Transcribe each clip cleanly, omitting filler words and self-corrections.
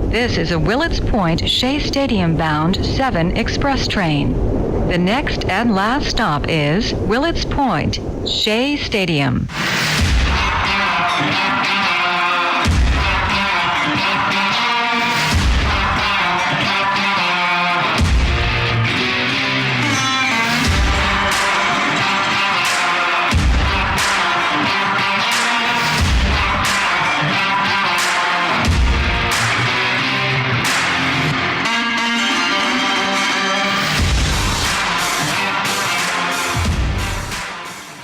This is a Willets Point Shea Stadium bound 7 express train. The next and last stop is Willets Point Shea Stadium.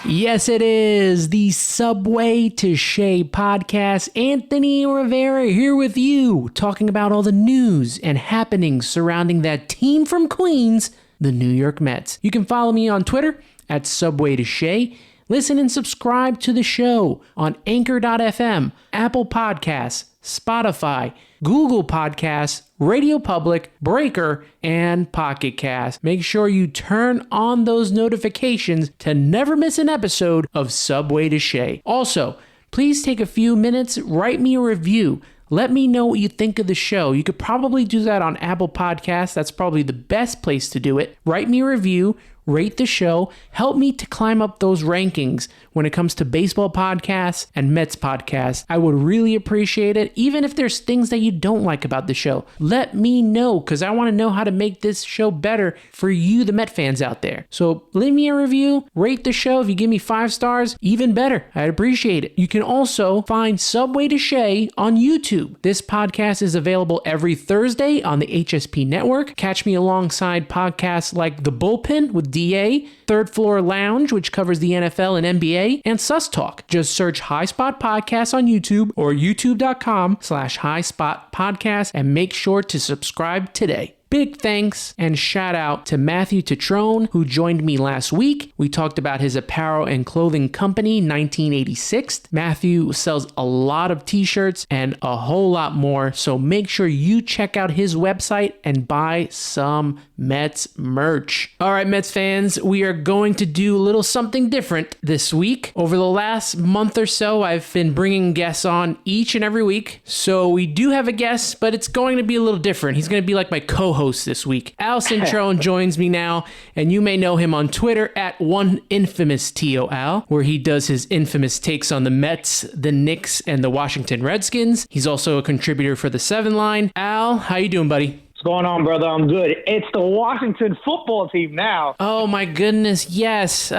Yes, it is the Subway To Shea Podcast. Anthony Rivera here with you, talking about all the news and happenings surrounding that team from Queens, the New York Mets. You can follow me on Twitter at Subway To Shea. Listen and subscribe to the show on Anchor.fm, Apple Podcasts, Spotify, Google Podcasts, Radio Public, Breaker, and Pocket Cast. Make sure you turn on those notifications to never miss an episode of Subway To Shea. Also, please take a few minutes, write me a review. Let me know what you think of the show. You could probably do that on Apple Podcasts. That's probably the best place to do it. Write me a review, rate the show, help me to climb up those rankings when it comes to baseball podcasts and Mets podcasts. I would really appreciate it. Even if there's things that you don't like about the show, let me know, because I want to know how to make this show better for you, the Met fans out there. So leave me a review, rate the show. If you give me 5 stars, even better. I'd appreciate it. You can also find Subway To Shea on YouTube. This podcast is available every Thursday on the HSP network. Catch me alongside podcasts like The Bullpen with DA, Third Floor Lounge, which covers the NFL and NBA, and Sus Talk. Just search High Spot Podcast on YouTube or youtube.com/High Spot Podcast and make sure to subscribe today. Big thanks and shout out to Matthew Cintron, who joined me last week. We talked about his apparel and clothing company, 1986. Matthew sells a lot of t-shirts and a whole lot more, so make sure you check out his website and buy some Mets merch. All right, Mets fans, we are going to do a little something different this week. Over the last month or so, I've been bringing guests on each and every week. So we do have a guest, but it's going to be a little different. He's going to be like my co-host this week. Cintron joins me now, and you may know him on Twitter at @OneInfamousTOAl, where he does his infamous takes on the Mets, the Knicks, and the Washington Redskins. He's also a contributor for the 7 Line. Al, how you doing, buddy? What's going on, brother? I'm good. It's the Washington football team now. Oh, my goodness. Yes.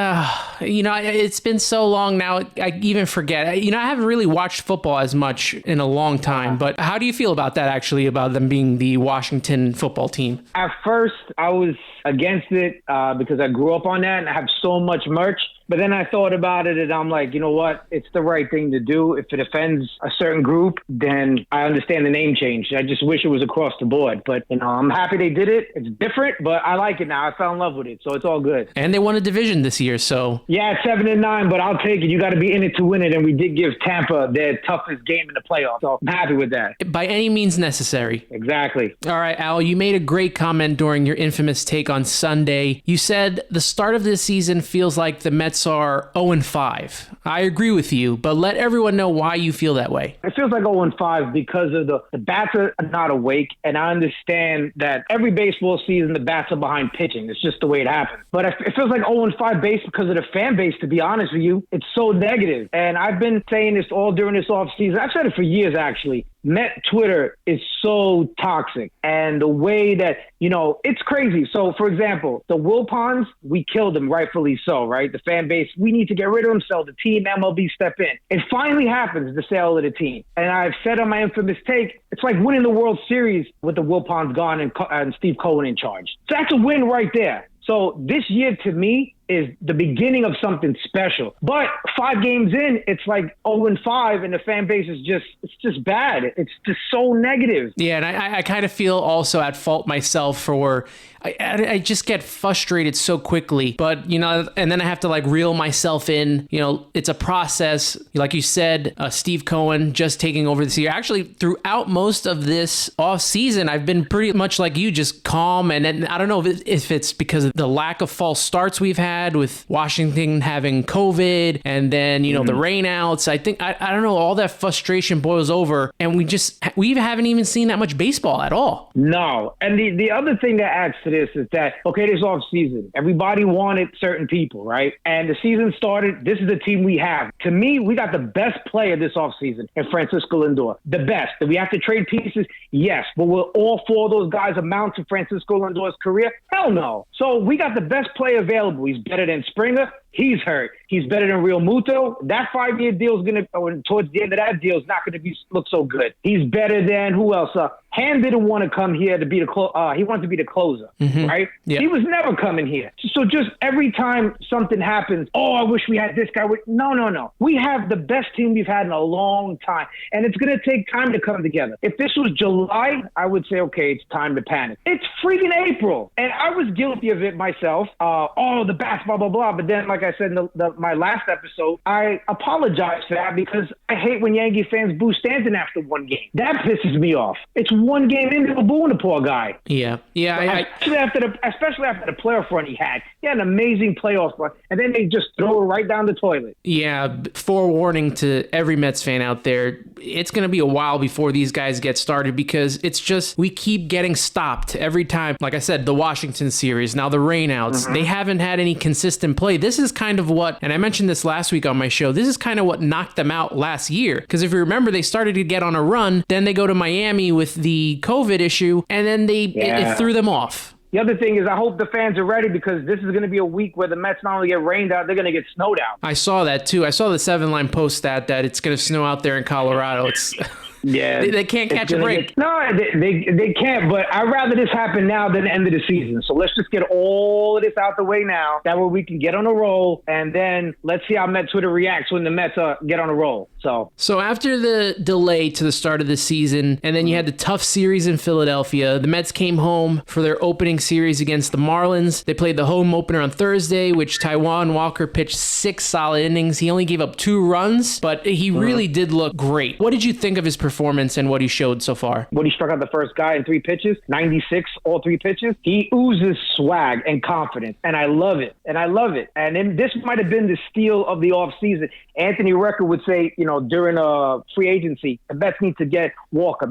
It's been so long now. I even forget. I haven't really watched football as much in a long time. But how do you feel about that, actually, about them being the Washington football team? At first, I was against it because I grew up on that and I have so much merch. But then I thought about it and I'm like, you know what? It's the right thing to do. If it offends a certain group, then I understand the name change. I just wish it was across the board. But, I'm happy they did it. It's different, but I like it now. I fell in love with it, so it's all good. And they won a division this year, so. Yeah, it's 7-9, but I'll take it. You got to be in it to win it. And we did give Tampa their toughest game in the playoffs. So I'm happy with that. By any means necessary. Exactly. All right, Al, you made a great comment during your infamous take on Sunday. You said the start of this season feels like the Mets are 0-5. I agree with you, but let everyone know why you feel that way. It feels like 0-5 because of the bats are not awake, and I understand that every baseball season the bats are behind pitching. It's just the way it happens. But it feels like 0-5 base because of the fan base, to be honest with you. It's so negative. And I've been saying this all during this offseason. I've said it for years, actually. Met Twitter is so toxic, and the way that, it's crazy. So, for example, the Wilpons, we killed them, rightfully so, right? The fan base, we need to get rid of them, sell the team, MLB step in. It finally happens, the sale of the team. And I've said on my infamous take, it's like winning the World Series with the Wilpons gone and Steve Cohen in charge. So that's a win right there. So this year, to me, is the beginning of something special. But 5 games in, it's like 0-5, and the fan base is just bad. It's just so negative. Yeah, and I kind of feel also at fault myself for I just get frustrated so quickly. But, and then I have to reel myself in. It's a process. Like you said, Steve Cohen just taking over this year. Actually, throughout most of this off season, I've been pretty much like you, just calm. And I don't know if it's because of the lack of false starts we've had, had with Washington having COVID and then, the rainouts. I think, I don't know, all that frustration boils over and we haven't even seen that much baseball at all. No. And the other thing that adds to this is that, okay, this off season, everybody wanted certain people, right? And the season started. This is the team we have. To me, we got the best player this offseason in Francisco Lindor. The best. Do we have to trade pieces? Yes. But will all four of those guys amount to Francisco Lindor's career? Hell no. So we got the best player available. He's better than Springer. He's hurt. He's better than Real Muto. That 5-year deal is going to, towards the end of that deal, is not going to look so good. He's better than who else? Ham didn't want to come here to be he wanted to be the closer, right? Yeah. He was never coming here. So just every time something happens, I wish we had this guy. No. We have the best team we've had in a long time, and it's going to take time to come together. If this was July, I would say, okay, it's time to panic. It's freaking April, and I was guilty of it myself. The bats, blah, blah, blah. But then, like I said in my last episode, I apologize for that because I hate when Yankee fans boo Stanton after one game. That pisses me off. It's one game in, they were booing the poor guy. Yeah. Especially after the playoff run he had. He had an amazing playoff run, and then they just throw it right down the toilet. Yeah, forewarning to every Mets fan out there, it's going to be a while before these guys get started because it's just, we keep getting stopped every time. Like I said, the Washington series, now the rainouts, they haven't had any consistent play. This is kind of what, and I mentioned this last week on my show, this is kind of what knocked them out last year. Because if you remember, they started to get on a run, then they go to Miami with the COVID issue, and then it threw them off. The other thing is I hope the fans are ready because this is going to be a week where the Mets not only get rained out, they're going to get snowed out. I saw that too. I saw the 7-line post that it's going to snow out there in Colorado. It's... Yeah, they can't catch a break. No, they can't, but I'd rather this happen now than the end of the season. So let's just get all of this out the way now. That way we can get on a roll, and then let's see how Mets Twitter reacts when the Mets get on a roll. So after the delay to the start of the season, and then you had the tough series in Philadelphia, the Mets came home for their opening series against the Marlins. They played the home opener on Thursday, which Taijuan Walker pitched 6 solid innings. He only gave up 2 runs, but he really did look great. What did you think of his performance and what he showed so far? When he struck out the first guy in 3 pitches, 96, all 3 pitches, he oozes swag and confidence, and I love it. And then this might have been the steal of the offseason. Anthony Recker would say, during free agency, the Mets need to get Walker.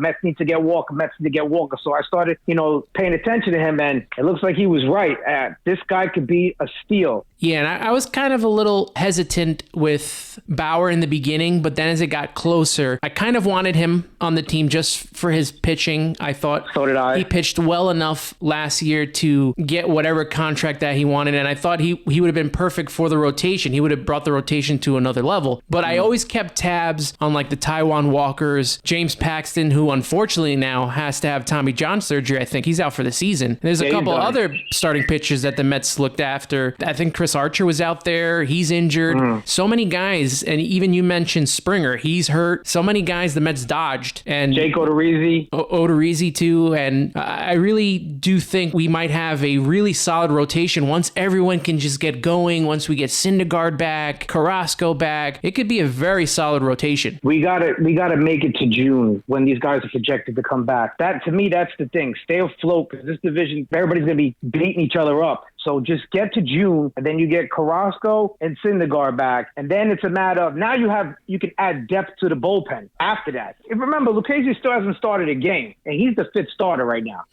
So I started, paying attention to him, and it looks like he was right. This guy could be a steal. Yeah, and I was kind of a little hesitant with Bauer in the beginning, but then as it got closer, I kind of wanted him on the team just for his pitching. I thought so did I. He pitched well enough last year to get whatever contract that he wanted, and I thought he would have been perfect for the rotation. He would have brought the rotation to another level. But I always kept tabs on like the Taijuan Walkers, James Paxton, who unfortunately now has to have Tommy John surgery. I think he's out for the season. And there's a couple other starting pitchers that the Mets looked after. I think Chris Archer was out there. He's injured. So many guys, and even you mentioned Springer. He's hurt. So many guys the Mets dodged. And Jake Odorizzi. Odorizzi too. And I really do think we might have a really solid rotation once everyone can just get going. Once we get Syndergaard back, Carrasco back, it could be a very solid rotation. We gotta make it to June when these guys are projected to come back. That, to me, that's the thing. Stay afloat, because this division, everybody's gonna be beating each other up. So just get to June, and then you get Carrasco and Syndergaard back, and then it's a matter of now you can add depth to the bullpen after that. If remember, Lucchesi still hasn't started a game, and he's the 5th starter right now.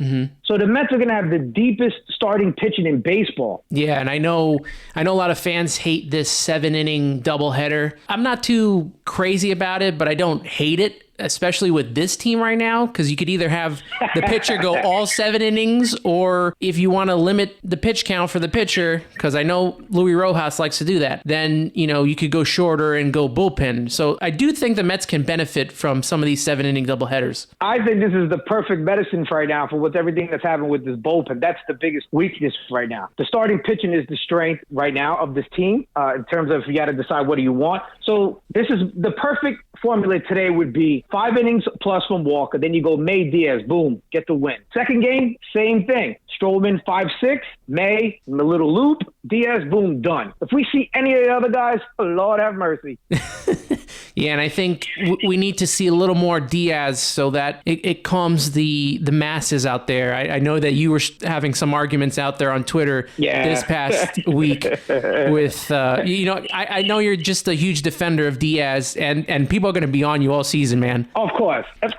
So the Mets are going to have the deepest starting pitching in baseball. Yeah, and I know a lot of fans hate this 7-inning doubleheader. I'm not too crazy about it, but I don't hate it, especially with this team right now, because you could either have the pitcher go all 7 innings, or if you want to limit the pitch count for the pitcher, because I know Luis Rojas likes to do that, then, you could go shorter and go bullpen. So I do think the Mets can benefit from some of these 7-inning doubleheaders. I think this is the perfect medicine right now for everything that's happening with this bullpen. That's the biggest weakness right now. The starting pitching is the strength right now of this team in terms of you got to decide what do you want. So this is the perfect formula today would be 5 innings plus from Walker. Then you go May, Diaz, boom, get the win. Second game, same thing. Stroman 5-6, May, a little loop, Diaz, boom, done. If we see any of the other guys, Lord have mercy. Yeah, and I think we need to see a little more Diaz so that it calms the masses out there. I know that you were having some arguments out there on Twitter this past week with, I know you're just a huge defender of Diaz, and people are going to be on you all season, man. Of course. And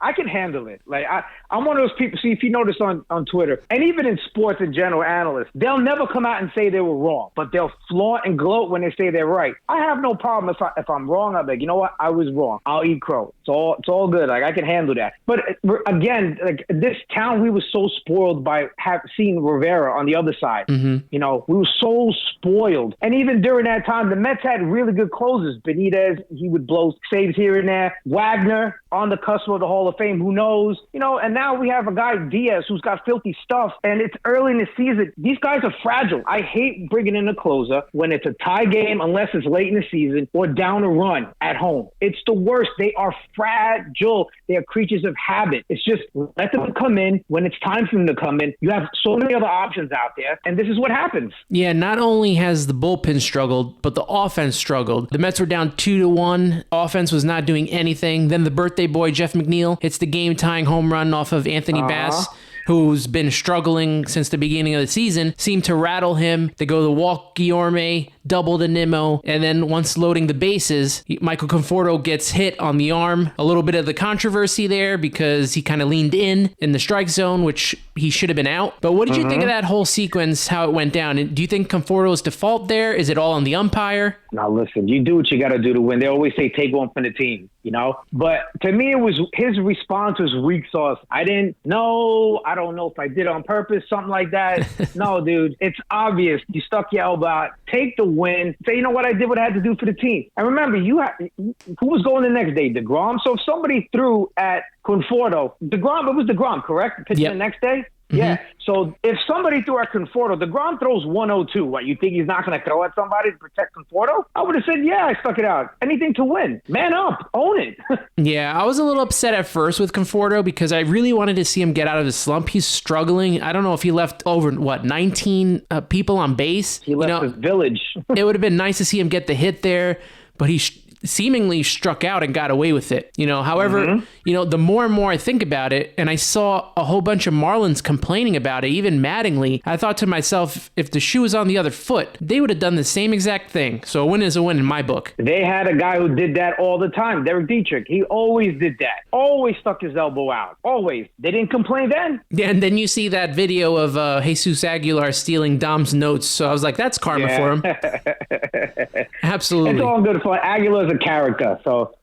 I can handle it. Like I'm one of those people. See, if you notice on Twitter, and even in sports in general, analysts, they'll never come out and say they were wrong, but they'll flaunt and gloat when they say they're right. I have no problem if I'm wrong. I'm like, you know what? I was wrong. I'll eat crow. It's all good. Like I can handle that. But again, like this town, we were so spoiled by seeing Rivera on the other side. Mm-hmm. You know, we were so spoiled. And even during that time, the Mets had really good closers. Benitez, he would blow saves here and there. Wagner on the cusp of the Hall of Fame, who knows? You know, and now we have a guy, Diaz, who's got filthy stuff, and it's early in the season. These guys are fragile. I hate bringing in a closer when it's a tie game, unless it's late in the season, or down a run at home. It's the worst. They are fragile. They are creatures of habit. It's just let them come in when it's time for them to come in. You have so many other options out there, and this is what happens. Yeah, not only has the bullpen struggled, but the offense struggled. The Mets were down 2-1. Offense was not doing anything. Then the birthday boy, Jeff McNeil, hits the game-tying home run off of Anthony Bass, who's been struggling since the beginning of the season, seemed to rattle him. They go the walk Guillorme, double to Nimmo, and then once loading the bases, Michael Conforto gets hit on the arm. A little bit of the controversy there because he kind of leaned in the strike zone, which he should have been out. But what did you think of that whole sequence, how it went down? And do you think Conforto's default there? Is it all on the umpire? Now, listen, you do what you got to do to win. They always say take one from the team, you know? But to me, it was his response was weak sauce. I don't know if I did it on purpose, something like that. No, dude, it's obvious. You stuck your elbow out. Take the win. Say, you know what? I did what I had to do for the team. And remember, who was going the next day? deGrom. So if somebody threw at Conforto, deGrom, it was deGrom, correct? Pitching the next day? Mm-hmm. Yeah. So if somebody threw at Conforto, deGrom throws 102. What, you think he's not going to throw at somebody to protect Conforto? I would have said, yeah, I stuck it out. Anything to win. Man up. Own it. Yeah, I was a little upset at first with Conforto because I really wanted to see him get out of his slump. He's struggling. I don't know if he left over, 19 people on base. He left his village. It would have been nice to see him get the hit there, but he seemingly struck out and got away with it. However, the more and more I think about it, and I saw a whole bunch of Marlins complaining about it, even Mattingly, I thought to myself, if the shoe was on the other foot, they would have done the same exact thing. So a win is a win in my book. They had a guy who did that all the time, Derek Dietrich. He always did that. Always stuck his elbow out. Always. They didn't complain then. Yeah, and then you see that video of Jesus Aguilar stealing Dom's notes. So I was like, that's karma for him. Absolutely. It's all good fun. Aguilar's a character, so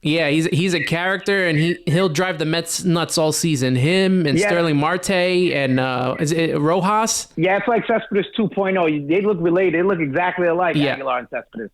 yeah, he's a character, and he'll drive the Mets nuts all season. Him and Sterling Marte and is it Rojas? Yeah, it's like Cespedes 2.0. They look related. They look exactly alike. Aguilar and Cespedes.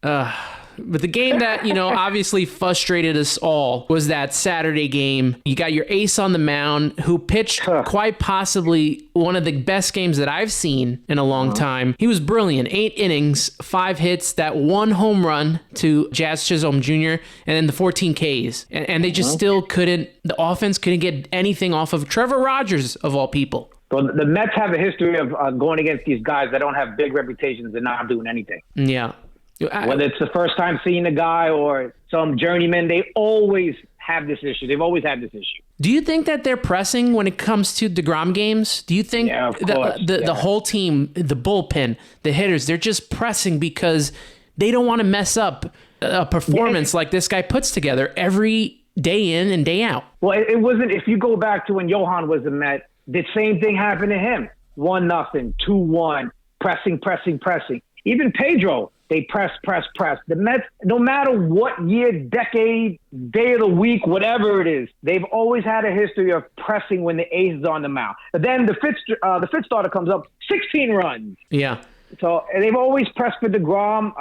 But the game that, obviously frustrated us all was that Saturday game. You got your ace on the mound who pitched quite possibly one of the best games that I've seen in a long time. He was brilliant. 8 innings, 5 hits, that 1 home run to Jazz Chisholm Jr., and then the 14 Ks. And they just still couldn't, the offense couldn't get anything off of Trevor Rogers, of all people. So the Mets have a history of going against these guys that don't have big reputations and not doing anything. Yeah. Whether it's the first time seeing the guy or some journeyman, they always have this issue. They've always had this issue. Do you think that they're pressing when it comes to deGrom games? Do you think the whole team, the bullpen, the hitters, they're just pressing because they don't want to mess up a performance like this guy puts together every day in and day out? Well, it wasn't. If you go back to when Johan was a Met, the same thing happened to him. 1-0, 2-1, pressing. Even Pedro, they press. The Mets, no matter what year, decade, day of the week, whatever it is, they've always had a history of pressing when the ace is on the mound. But then the fifth starter comes up, 16 runs. Yeah. So they've always pressed for deGrom.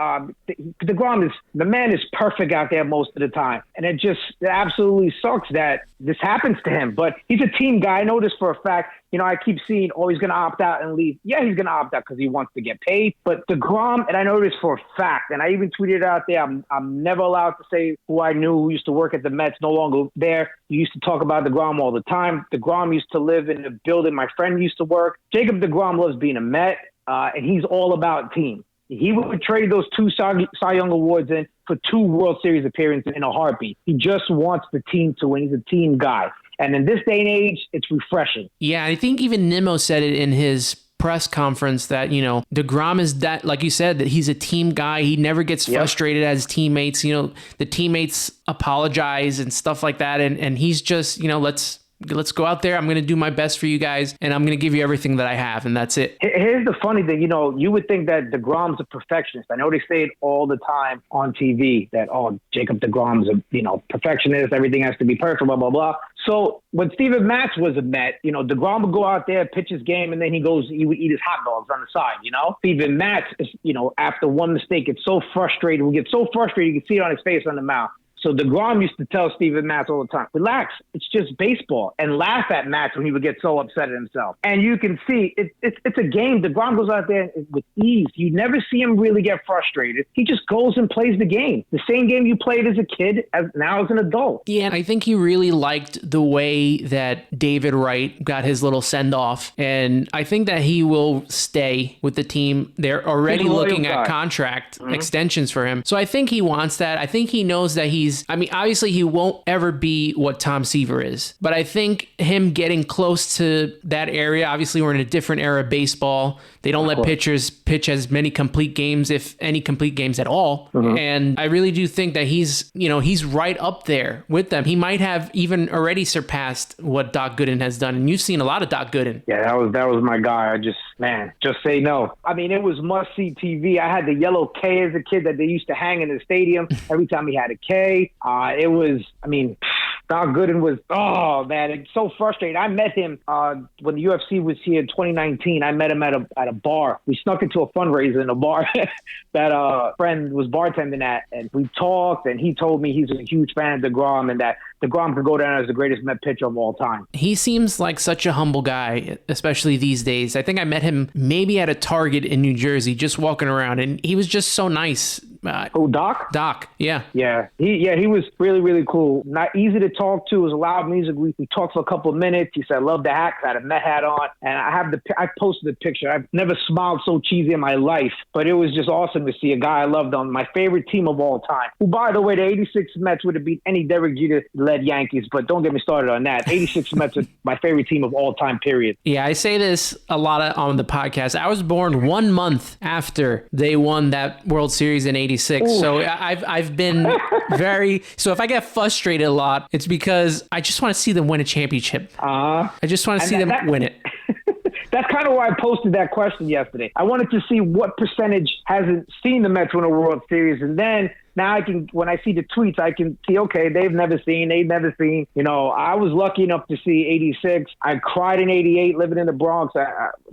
deGrom the man is perfect out there most of the time. And it absolutely sucks that this happens to him. But he's a team guy. I know this for a fact. I keep seeing, he's going to opt out and leave. Yeah, he's going to opt out because he wants to get paid. But deGrom, and I know this for a fact, and I even tweeted out there, I'm never allowed to say who I knew who used to work at the Mets, no longer there. You used to talk about deGrom all the time. deGrom used to live in the building my friend used to work. Jacob deGrom loves being a Met. and he's all about team. He would trade those 2 Cy Young Awards in for 2 World Series appearances in a heartbeat. He just wants the team to win. He's a team guy. And in this day and age, it's refreshing. Yeah, I think even Nimmo said it in his press conference that, deGrom is that, like you said, that he's a team guy. He never gets frustrated at his teammates. The teammates apologize and stuff like that. And he's just, let's go out there. I'm going to do my best for you guys, and I'm going to give you everything that I have, and that's it. Here's the funny thing. You would think that deGrom's a perfectionist. I know they say it all the time on TV that, Jacob deGrom's a perfectionist. Everything has to be perfect, blah, blah, blah. So when Steven Matz was a Met, deGrom would go out there, pitch his game, and then he would eat his hot dogs on the side, Steven Matz, is, after one mistake, it's so frustrated. We get so frustrated, you can see it on his face on the mound. So deGrom used to tell Steven Matz all the time, relax, it's just baseball, and laugh at Matz when he would get so upset at himself. And you can see it's a game. deGrom goes out there with ease. You never see him really get frustrated. He just goes and plays the game. The same game you played as a kid now as an adult. Yeah, and I think he really liked the way that David Wright got his little send-off. And I think that he will stay with the team. They're already looking at contract extensions for him. So I think he wants that. I think he knows that obviously he won't ever be what Tom Seaver is, but I think him getting close to that area, obviously we're in a different era of baseball. They don't let pitchers pitch as many complete games, if any complete games at all. And I really do think that he's right up there with them. He might have even already surpassed what Doc Gooden has done. And you've seen a lot of Doc Gooden. Yeah, that was my guy. Just say no. It was must-see TV. I had the yellow K as a kid that they used to hang in the stadium every time he had a K. Doc Gooden was, it's so frustrating. I met him when the UFC was here in 2019. I met him at a bar. We snuck into a fundraiser in a bar that a friend was bartending at, and we talked, and he told me he's a huge fan of deGrom and that deGrom could go down as the greatest Met pitcher of all time. He seems like such a humble guy, especially these days. I think I met him maybe at a Target in New Jersey, just walking around, and he was just so nice. Doc? Doc, yeah. Yeah. He was really, really cool. Not easy to talk to. It was loud music. We talked for a couple of minutes. He said, I love the hat. I had a Met hat on. And I posted the picture. I've never smiled so cheesy in my life. But it was just awesome to see a guy I loved on my favorite team of all time. Who, by the way, the 86 Mets would have beat any Derek Jeter-led Yankees. But don't get me started on that. 86 Mets are my favorite team of all time, period. Yeah, I say this a lot on the podcast. I was born 1 month after they won that World Series in 86. Ooh. So I've been so if I get frustrated a lot, it's because I just want to see them win a championship. I just want to see them win it. That's kind of why I posted that question yesterday. I wanted to see what percentage hasn't seen the Mets win a World Series, and then now when I see the tweets, I can see, okay, they've never seen. I was lucky enough to see 86. I cried in 88 living in the Bronx.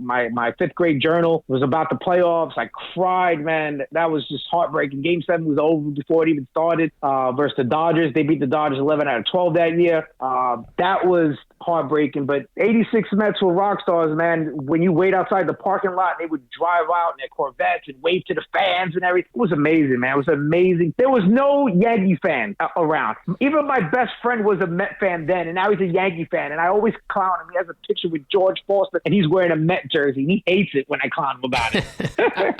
My fifth grade journal was about the playoffs. I cried, man. That was just heartbreaking. Game 7 was over before it even started versus the Dodgers. They beat the Dodgers 11 out of 12 that year. That was heartbreaking. But 86 Mets were rock stars, man. When you wait outside the parking lot, they would drive out in their Corvettes and wave to the fans and everything. It was amazing, man. It was amazing. There was no Yankee fan around. Even my best friend was a Met fan then, and now he's a Yankee fan. And I always clown him. He has a picture with George Foster, and he's wearing a Met jersey. He hates it when I clown him about it.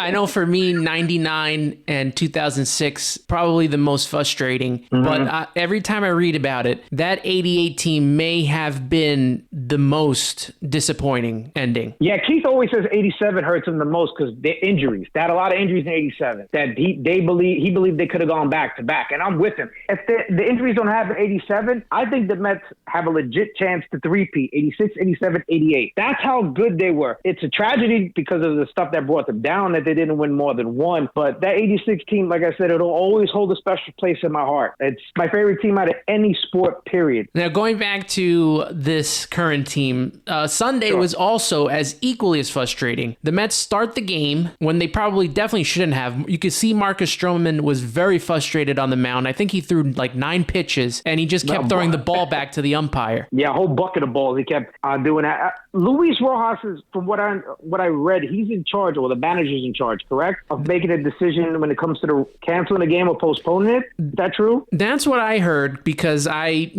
I know for me, 99 and 2006, probably the most frustrating. Mm-hmm. But every time I read about it, that 88 team may have been the most disappointing ending. Yeah, Keith always says 87 hurts him the most because the injuries. They had a lot of injuries in 87 that he believed they could have gone back to back. And I'm with him. If the injuries don't happen in 87, I think the Mets have a legit chance to three-peat, 86, 87, 88. That's how good they were. It's a tragedy because of the stuff that brought them down that they didn't win more than one. But that 86 team, like I said, it'll always hold a special place in my heart. It's my favorite team out of any sport, period. Now, going back to this current team, Sunday was also as equally as frustrating. The Mets start the game when they definitely shouldn't have. You could see Marcus Stroman was very very frustrated on the mound. I think he threw like 9 pitches, and he just kept throwing the ball back to the umpire. Yeah, a whole bucket of balls. He kept doing that. Luis Rojas is, from what I read, he's in charge, or the manager's in charge, correct, of making a decision when it comes to the canceling the game or postponing it. Is that true? That's what I heard, because I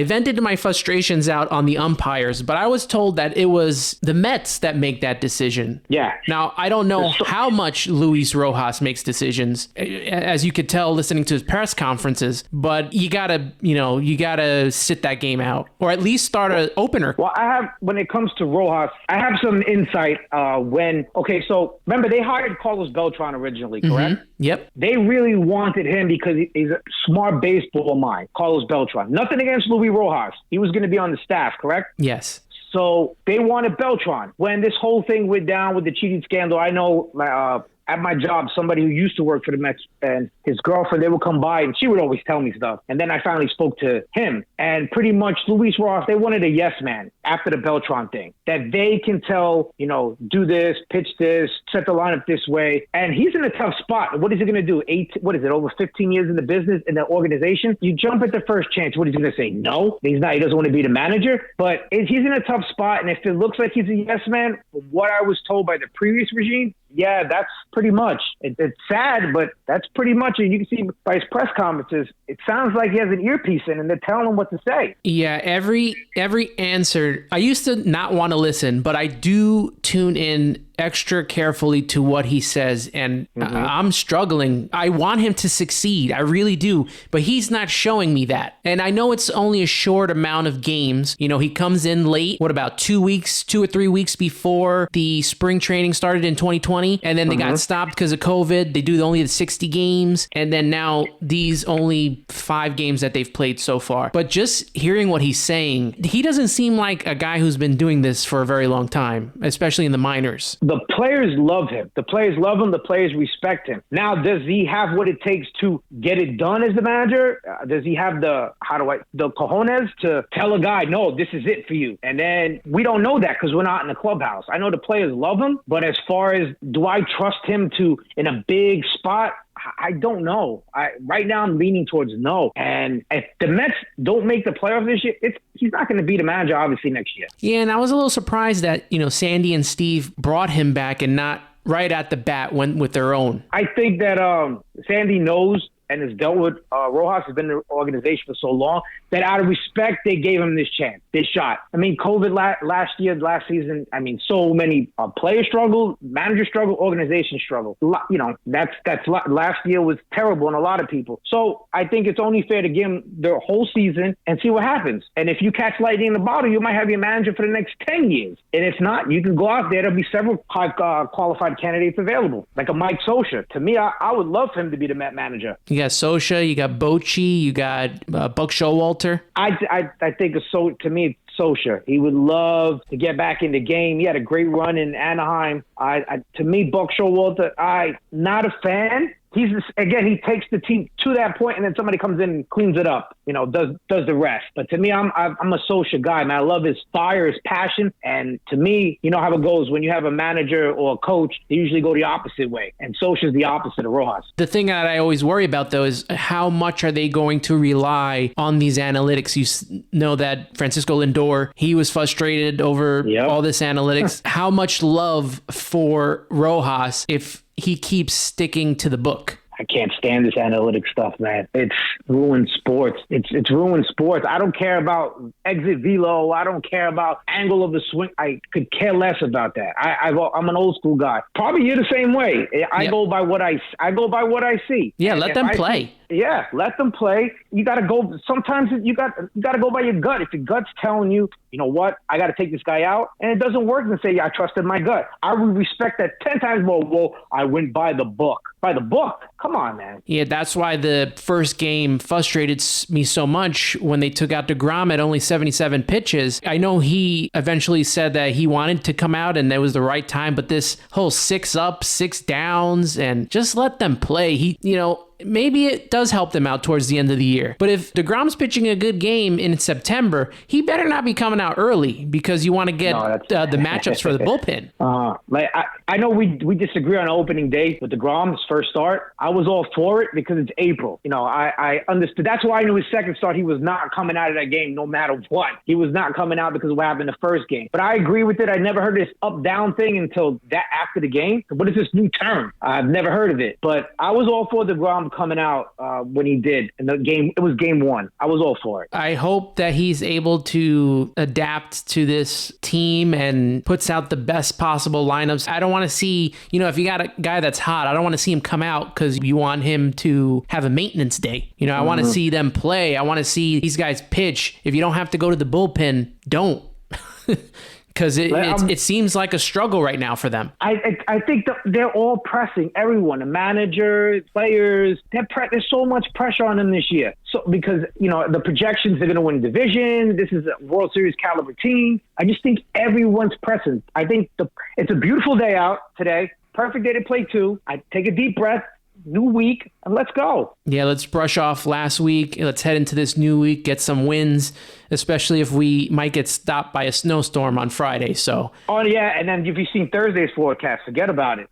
vented my frustrations out on the umpires, but I was told that it was the Mets that make that decision. Yeah. Now, I don't know how much Luis Rojas makes decisions, as you could tell listening to his press conferences, but you gotta sit that game out, or at least start an opener. Well, when it comes to Rojas, I have some insight so remember they hired Carlos Beltran originally, correct? Mm-hmm. Yep. They really wanted him because he's a smart baseball mind, Carlos Beltran. Nothing against Luis Rojas. He was going to be on the staff, correct? Yes. So they wanted Beltran. When this whole thing went down with the cheating scandal, I know at my job, somebody who used to work for the Mets and his girlfriend, they would come by and she would always tell me stuff. And then I finally spoke to him. And pretty much Luis Rojas, they wanted a yes man after the Beltran thing, that they can tell, do this, pitch this, set the lineup this way. And he's in a tough spot. What is he going to do? Over 15 years in the business, in the organization? You jump at the first chance. What is he going to say? No, he's not. He doesn't want to be the manager. But he's in a tough spot. And if it looks like he's a yes man, from what I was told by the previous regime, yeah, that's pretty much. It's sad, but that's pretty much it. You can see by his press conferences, it sounds like he has an earpiece in and they're telling him what to say. Yeah, every answer, I used to not want to listen, but I do tune in extra carefully to what he says, and I'm struggling. I want him to succeed. I really do, but he's not showing me that. And I know it's only a short amount of games. He comes in late, what about 2 or 3 weeks before the spring training started in 2020, and then they got stopped because of COVID. They do only the 60 games, and then now these only 5 games that they've played so far. But just hearing what he's saying, he doesn't seem like a guy who's been doing this for a very long time, especially in the minors. The players love him. The players love him. The players respect him. Now, does he have what it takes to get it done as the manager? Does he have the cojones to tell a guy, no, this is it for you? And then we don't know that because we're not in the clubhouse. I know the players love him, but as far as do I trust him to in a big spot? I don't know. Right now, I'm leaning towards no. And if the Mets don't make the playoffs this year, he's not going to be the manager, obviously, next year. Yeah, and I was a little surprised that, Sandy and Steve brought him back and not right at the bat went with their own. I think that Sandy knows and has dealt with Rojas, has been in the organization for so long, that out of respect, they gave him this chance, this shot. I mean, COVID last season, so many players struggled, managers struggled, organization struggled. That's last year was terrible on a lot of people. So I think it's only fair to give him the whole season and see what happens. And if you catch lightning in the bottle, you might have your manager for the next 10 years. And if not, you can go out there. There'll be several qualified candidates available, like a Mike Scioscia. To me, I would love for him to be the Met manager. You got Scioscia, you got Bochy, you got Buck Showalter. I think to me, it's Scioscia. He would love to get back in the game. He had a great run in Anaheim. To me, Buck Showalter, not a fan. He takes the team to that point, and then somebody comes in and cleans it up, does the rest. But to me, I'm a Scioscia guy, man. I love his fire, his passion. And to me, you know how it goes. When you have a manager or a coach, they usually go the opposite way. And Scioscia's the opposite of Rojas. The thing that I always worry about, though, is how much are they going to rely on these analytics? You know that Francisco Lindor, he was frustrated over all this analytics. How much love for Rojas if he keeps sticking to the book? I can't stand this analytic stuff, man. It's ruined sports. It's ruined sports. I don't care about exit velo. I don't care about angle of the swing. I could care less about that. I'm an old school guy. Probably you're the same way. I go by what I see. Yeah, let them play. Yeah, let them play. You got to go. Sometimes you got to go by your gut. If your gut's telling you, you know what, I got to take this guy out, and it doesn't work, then say, I trusted my gut. I would respect that 10 times more. Well, I went by the book. By the book? Come on, man. Yeah, that's why the first game frustrated me so much when they took out deGrom at only 77 pitches. I know he eventually said that he wanted to come out and that was the right time, but this whole 6 up, 6 downs, and just let them play. maybe it does help them out towards the end of the year. But if deGrom's pitching a good game in September, he better not be coming out early because you want to get the matchups for the bullpen. I know we disagree on opening day with deGrom, his first start. I was all for it because it's April. I understood. That's why I knew his second start, he was not coming out of that game no matter what. He was not coming out because of what happened in the first game. But I agree with it. I never heard this up-down thing until that after the game. What is this new term? I've never heard of it. But I was all for deGrom coming out when he did. In the game, it was game one. I was all for it. I hope that he's able to adapt to this team and puts out the best possible lineups. I don't want to see, if you got a guy that's hot, I don't want to see him come out because you want him to have a maintenance day. I want to see them play. I want to see these guys pitch. If you don't have to go to the bullpen, don't. Because it seems like a struggle right now for them. I think they're all pressing everyone, the manager, players. There's so much pressure on them this year. So because the projections, they're going to win division. This is a World Series caliber team. I just think everyone's pressing. I think it's a beautiful day out today. Perfect day to play too. I take a deep breath. New week, and let's go. Yeah, let's brush off last week. Let's head into this new week, get some wins, especially if we might get stopped by a snowstorm on Friday. So. Oh, yeah, and then if you've seen Thursday's forecast, forget about it.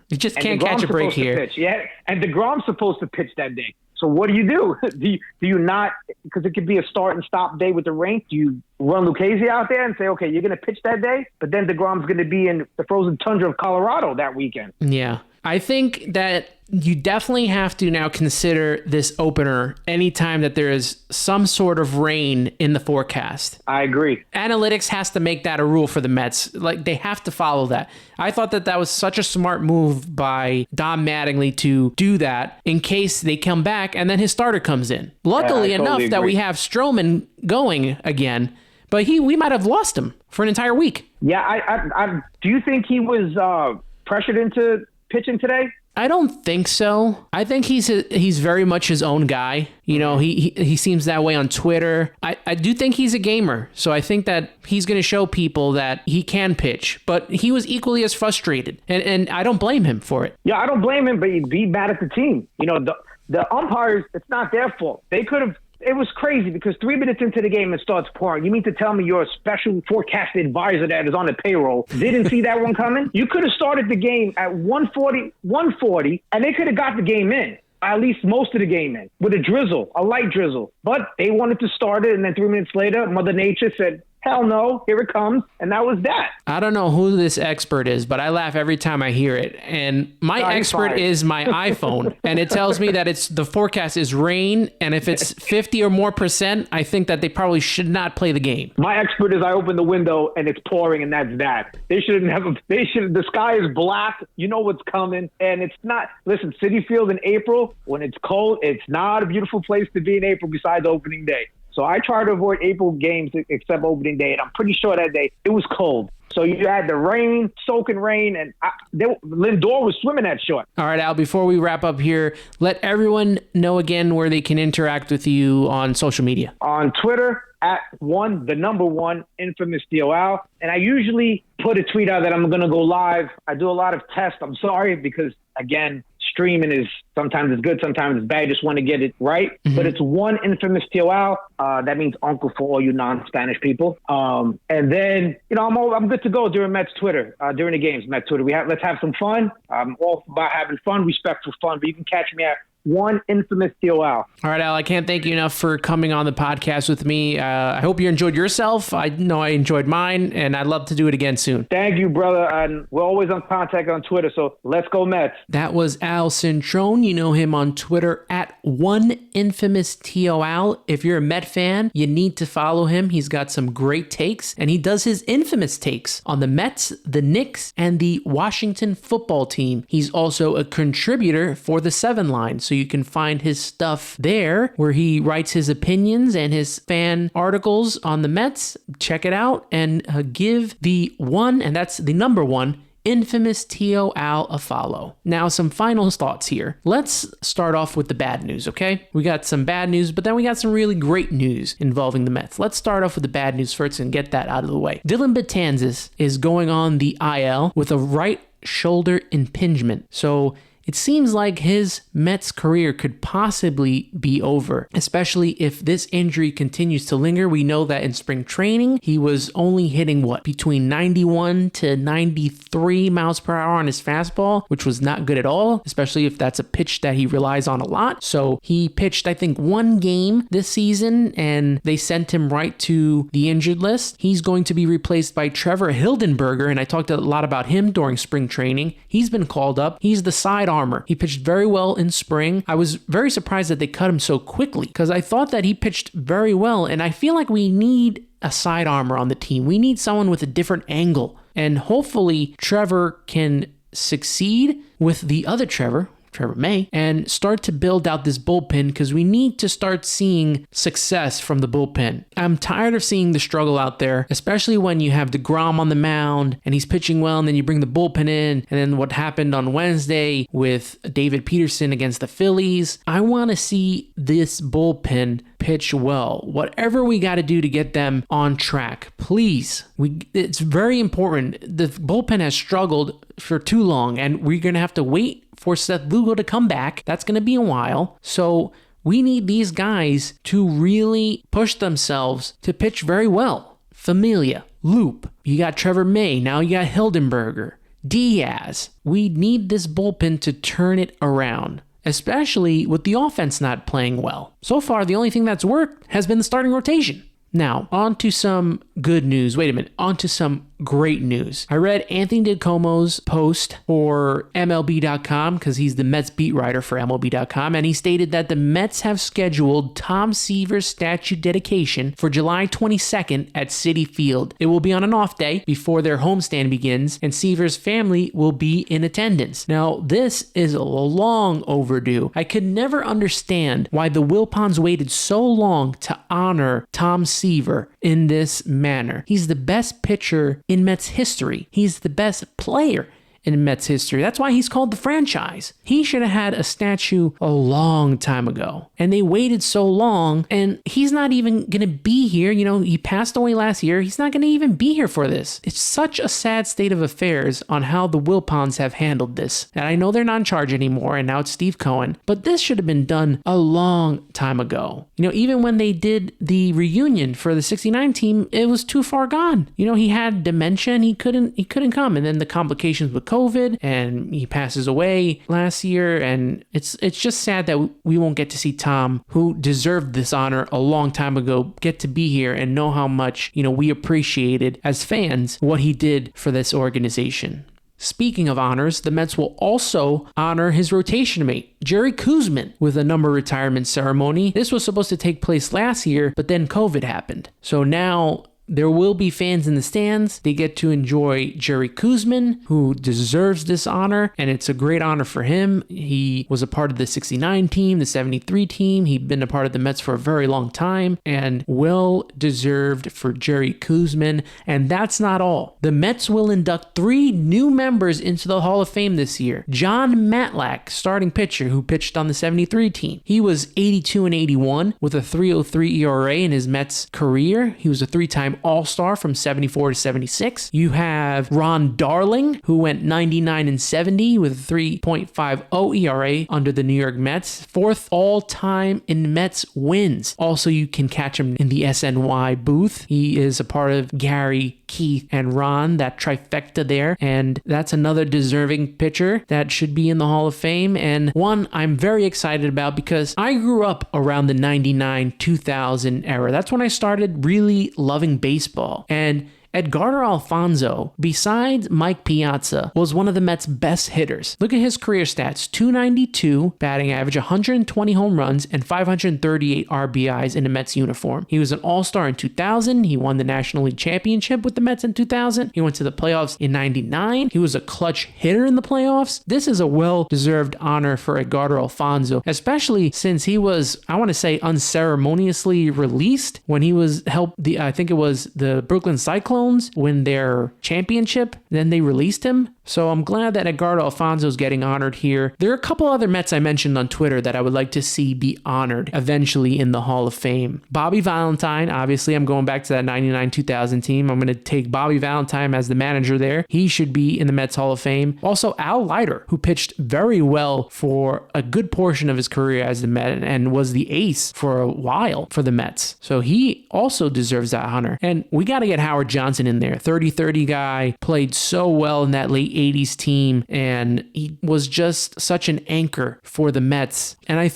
You just can't catch a break here. Yeah, and deGrom's supposed to pitch that day. So what do? Do you not, because it could be a start and stop day with the rain, do you run Lucchesi out there and say, okay, you're going to pitch that day, but then deGrom's going to be in the frozen tundra of Colorado that weekend? Yeah. I think that you definitely have to now consider this opener anytime that there is some sort of rain in the forecast. I agree. Analytics has to make that a rule for the Mets. Like, they have to follow that. I thought that was such a smart move by Don Mattingly to do that in case they come back and then his starter comes in. Luckily enough that we have Stroman going again, but we might have lost him for an entire week. Yeah, I do you think he was pressured into pitching today? I don't think so. I think he's very much his own guy. He seems that way on Twitter. I do think he's a gamer. So I think that he's going to show people that he can pitch. But he was equally as frustrated. And I don't blame him for it. Yeah, I don't blame him, but he'd be mad at the team. The umpires, it's not their fault. They could have. It was crazy because 3 minutes into the game, it starts pouring. You mean to tell me your special forecast advisor that is on the payroll didn't see that one coming? You could have started the game at 140, and they could have got the game in, at least most of the game in, with a light drizzle. But they wanted to start it, and then 3 minutes later, Mother Nature said, hell no, here it comes. And that was that. I don't know who this expert is, but I laugh every time I hear it. And my expert is my iPhone. And it tells me that the forecast is rain. And if it's 50 or more %, I think that they probably should not play the game. My expert is I open the window and it's pouring, and that's that. The sky is black. You know what's coming. And it's not, listen, Citi Field in April, when it's cold, it's not a beautiful place to be in April besides opening day. So I try to avoid April games except opening day, and I'm pretty sure that day it was cold. So you had the rain, soaking rain, and Lindor was swimming that short. All right, Al, before we wrap up here, let everyone know again where they can interact with you on social media. On Twitter, @1, infamous DOL. And I usually put a tweet out that I'm going to go live. I do a lot of tests. I'm sorry because, again, streaming is sometimes it's good, sometimes it's bad. I just want to get it right. Mm-hmm. But it's 1 infamous TOL. That means uncle for all you non-Spanish people. And then, I'm good to go during Mets Twitter, during the games, Mets Twitter. Let's have some fun. I'm all about having fun, respectful fun. But you can catch me at 1 infamous TOL. All right, Al, I can't thank you enough for coming on the podcast with me. I hope you enjoyed yourself. I know I enjoyed mine, and I'd love to do it again soon. Thank you, brother. And we're always on contact on Twitter, so let's go Mets. That was Al Cintron. You know him on Twitter at 1 infamous TOL. If you're a Met fan, you need to follow him. He's got some great takes, and he does his infamous takes on the Mets, the Knicks, and the Washington football team. He's also a contributor for the 7 Line, so you can find his stuff there where he writes his opinions and his fan articles on the Mets. Check it out and give the 1, and that's the number 1, infamous TOL a follow. Now, some final thoughts here. Let's start off with the bad news, okay? We got some bad news, but then we got some really great news involving the Mets. Let's start off with the bad news first and get that out of the way. Dylan Betances is going on the IL with a right shoulder impingement. So it seems like his Mets career could possibly be over, especially if this injury continues to linger. We know that in spring training, he was only hitting between 91 to 93 miles per hour on his fastball, which was not good at all, especially if that's a pitch that he relies on a lot. So he pitched, I think, one game this season, and they sent him right to the injured list. He's going to be replaced by Trevor Hildenberger, and I talked a lot about him during spring training. He's been called up. He's the side armor. He pitched very well in spring. I was very surprised that they cut him so quickly because I thought that he pitched very well, and I feel like we need a side armor on the team. We need someone with a different angle, and hopefully Trevor can succeed with the other Trevor May, and start to build out this bullpen because we need to start seeing success from the bullpen. I'm tired of seeing the struggle out there, especially when you have deGrom on the mound and he's pitching well, and then you bring the bullpen in, and then what happened on Wednesday with David Peterson against the Phillies. I want to see this bullpen pitch well. Whatever we got to do to get them on track, please. It's very important. The bullpen has struggled for too long, and we're going to have to wait for Seth Lugo to come back. That's going to be a while. So we need these guys to really push themselves to pitch very well. Familia, Loop, you got Trevor May, now you got Hildenberger, Diaz. We need this bullpen to turn it around, especially with the offense not playing well. So far, the only thing that's worked has been the starting rotation. Now, on to some good news. Wait a minute. On to some great news. I read Anthony DiComo's post for MLB.com because he's the Mets beat writer for MLB.com, and he stated that the Mets have scheduled Tom Seaver's statue dedication for July 22nd at Citi Field. It will be on an off day before their homestand begins, and Seaver's family will be in attendance. Now, this is long overdue. I could never understand why the Wilpons waited so long to honor Tom Seaver in this manner. He's the best pitcher in Mets history. He's the best player in Mets history. That's why he's called the franchise. He should have had a statue a long time ago. And they waited so long, and he's not even going to be here. You know, he passed away last year. He's not going to even be here for this. It's such a sad state of affairs on how the Wilpons have handled this. And I know they're not in charge anymore, and now it's Steve Cohen, but this should have been done a long time ago. You know, even when they did the reunion for the 69 team, it was too far gone. You know, he had dementia and he couldn't come. And then the complications with COVID, and he passes away last year, and it's just sad that we won't get to see Tom, who deserved this honor a long time ago, get to be here and know how much, you know, we appreciated as fans what he did for this organization. Speaking of honors, the Mets will also honor his rotation mate, Jerry Koosman, with a number retirement ceremony. This was supposed to take place last year, but then COVID happened. So now there will be fans in the stands. They get to enjoy Jerry Koosman, who deserves this honor, and it's a great honor for him. He was a part of the 69 team, the 73 team. He'd been a part of the Mets for a very long time, and well deserved for Jerry Koosman. And that's not all. The Mets will induct 3 new members into the Hall of Fame this year. John Matlack, starting pitcher who pitched on the 73 team. He was 82 and 81 with a 3.03 ERA in his Mets career. He was a 3-time All-Star from 74 to 76. You have Ron Darling, who went 99 and 70 with a 3.50 ERA under the New York Mets. 4th all-time in Mets wins. Also, you can catch him in the SNY booth. He is a part of Gary, Keith, and Ron, that trifecta there. And that's another deserving pitcher that should be in the Hall of Fame. And one I'm very excited about because I grew up around the 99-2000 era. That's when I started really loving baseball. And Edgardo Alfonzo, besides Mike Piazza, was one of the Mets' best hitters. Look at his career stats: 292 batting average, 120 home runs, and 538 RBIs in the Mets uniform. He was an All-Star in 2000. He won the National League Championship with the Mets in 2000. He went to the playoffs in 99. He was a clutch hitter in the playoffs. This is a well-deserved honor for Edgardo Alfonzo, especially since he was, I want to say, unceremoniously released when he was I think it was the Brooklyn Cyclones Stones win their championship, then they released him. So I'm glad that Edgardo Alfonso is getting honored here. There are a couple other Mets I mentioned on Twitter that I would like to see be honored eventually in the Hall of Fame. Bobby Valentine, obviously I'm going back to that 99-2000 team. I'm going to take Bobby Valentine as the manager there. He should be in the Mets Hall of Fame. Also Al Leiter, who pitched very well for a good portion of his career as the Met and was the ace for a while for the Mets. So he also deserves that honor. And we got to get Howard Johnson in there. 30-30 guy, played so well in that late 80s team, and he was just such an anchor for the Mets. And I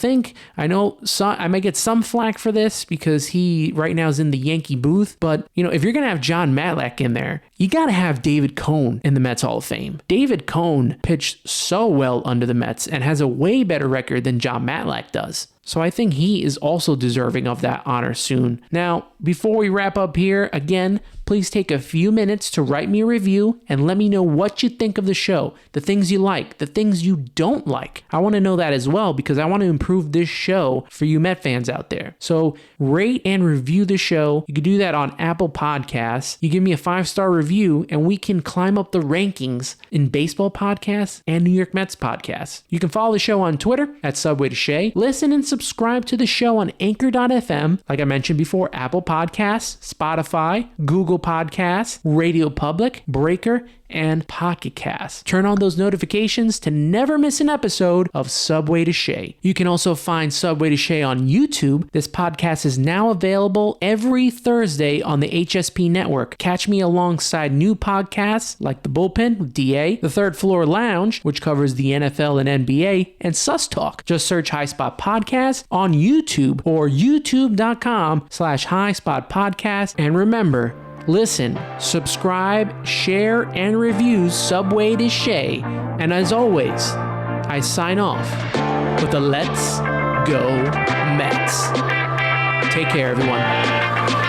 know I might get some flack for this because he right now is in the Yankee booth, but if you're going to have John Matlack in there, you got to have David Cone in the Mets Hall of Fame. David Cone pitched so well under the Mets and has a way better record than John Matlack does. So I think he is also deserving of that honor soon. Now, before we wrap up here, again, please take a few minutes to write me a review and let me know what you think of the show, the things you like, the things you don't like. I want to know that as well because I want to improve this show for you Met fans out there. So rate and review the show. You can do that on Apple Podcasts. You give me a 5-star review and we can climb up the rankings in baseball podcasts and New York Mets podcasts. You can follow the show on Twitter at Subway To Shea. Listen and subscribe to the show on Anchor.fm. Like I mentioned before, Apple Podcasts, Spotify, Google Podcasts, Radio Public, Breaker, and Pocket Cast. Turn on those notifications to never miss an episode of Subway To Shea. You can also find Subway To Shea on YouTube. This podcast is now available every Thursday on the HSP network. Catch me alongside new podcasts like The Bullpen with DA, The Third Floor Lounge, which covers the NFL and NBA, and Sus Talk. Just search High Spot Podcast on YouTube or youtube.com/High Spot Podcast. And remember, listen, subscribe, share, and review Subway To Shea. And as always, I sign off with a Let's Go Mets. Take care, everyone.